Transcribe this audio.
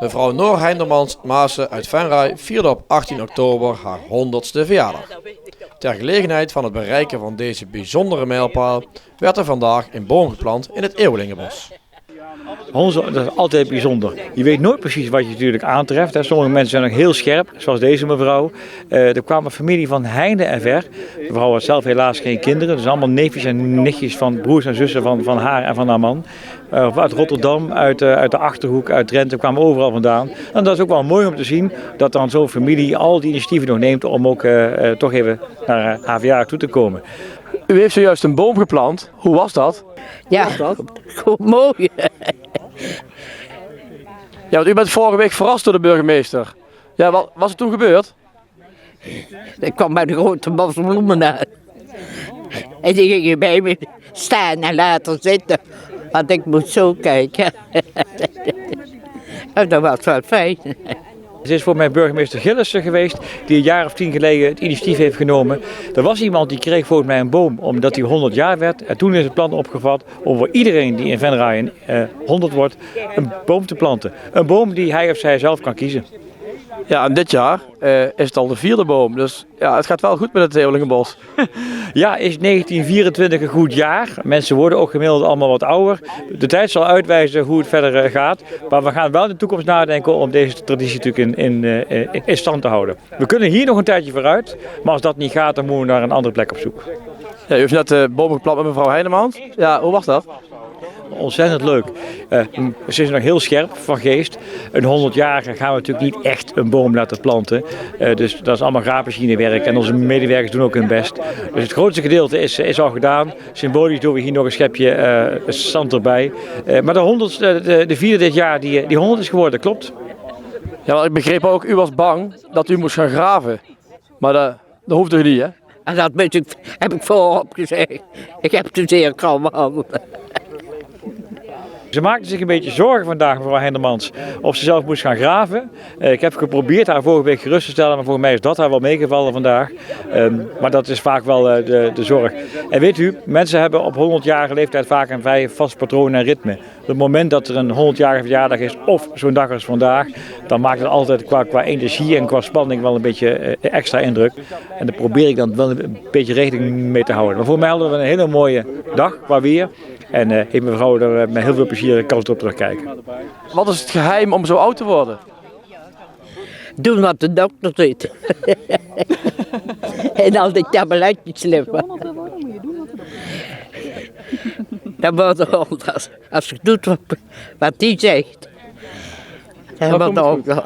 Mevrouw Noor Heindermans Maassen uit Venray vierde op 18 oktober haar 100ste verjaardag. Ter gelegenheid van het bereiken van deze bijzondere mijlpaal werd er vandaag een boom geplant in het Eeuwelingenbos. Dat is altijd bijzonder. Je weet nooit precies wat je natuurlijk aantreft. Sommige mensen zijn nog heel scherp, zoals deze mevrouw. Er kwam een familie van heinde en ver. De mevrouw had zelf helaas geen kinderen. Dus allemaal neefjes en nichtjes van broers en zussen van haar en van haar man. Uit Rotterdam, uit de Achterhoek, uit Drenthe, kwamen overal vandaan. En dat is ook wel mooi om te zien dat dan zo'n familie al die initiatieven nog neemt om ook toch even naar haar verjaardag toe te komen. U heeft zojuist een boom geplant. Hoe was dat? Ja, goed mooi. Ja, want u bent vorige week verrast door de burgemeester. Ja, wat was er toen gebeurd? Ik kwam bij de grote bos bloemen uit. En die gingen bij me staan en laten zitten. Want ik moest zo kijken. En dat was wel fijn. Het is voor mij burgemeester Gillissen geweest, die een jaar of 10 geleden het initiatief heeft genomen. Er was iemand die kreeg volgens mij een boom omdat hij 100 jaar werd. En toen is het plan opgevat om voor iedereen die in Venray 100 wordt, een boom te planten. Een boom die hij of zij zelf kan kiezen. Ja, en dit jaar is het al de 4e boom. Dus ja, het gaat wel goed met het Eeuwelingenbos. Ja, is 1924 een goed jaar. Mensen worden ook gemiddeld allemaal wat ouder. De tijd zal uitwijzen hoe het verder gaat. Maar we gaan wel in de toekomst nadenken om deze traditie natuurlijk in stand te houden. We kunnen hier nog een tijdje vooruit. Maar als dat niet gaat, dan moeten we naar een andere plek op zoek. Ja, u heeft net de boom geplant met mevrouw Heindermans. Ja, hoe was dat? Ontzettend leuk. Ze is nog heel scherp van geest. Een 100-jarige gaan we natuurlijk niet echt een boom laten planten. Dus dat is allemaal graafmachinewerk en onze medewerkers doen ook hun best. Dus het grootste gedeelte is al gedaan. Symbolisch doen we hier nog een schepje zand erbij. Maar de 4e dit jaar die 100 is geworden, klopt. Ja, want ik begreep ook, u was bang dat u moest gaan graven. Maar dat hoefde u niet, hè? En dat heb ik voorop gezegd. Ik heb te zeer kalm. Ze maakte zich een beetje zorgen vandaag, mevrouw Heindermans, of ze zelf moest gaan graven. Ik heb geprobeerd haar vorige week gerust te stellen, maar volgens mij is dat haar wel meegevallen vandaag. Maar dat is vaak wel de zorg. En weet u, mensen hebben op 100-jarige leeftijd vaak een vrij vast patroon en ritme. Op het moment dat er een 100-jarige verjaardag is, of zo'n dag als vandaag, dan maakt het altijd qua energie en qua spanning wel een beetje extra indruk. En daar probeer ik dan wel een beetje rekening mee te houden. Maar voor mij hadden we een hele mooie dag qua weer. En heeft mevrouw er met heel veel plezier een kans op terugkijken. Wat is het geheim om zo oud te worden? Doen wat de dokter zegt. En al die tabletjes slippen. Dan wordt het ook, als je doet wat die zegt. Dan wordt het ook.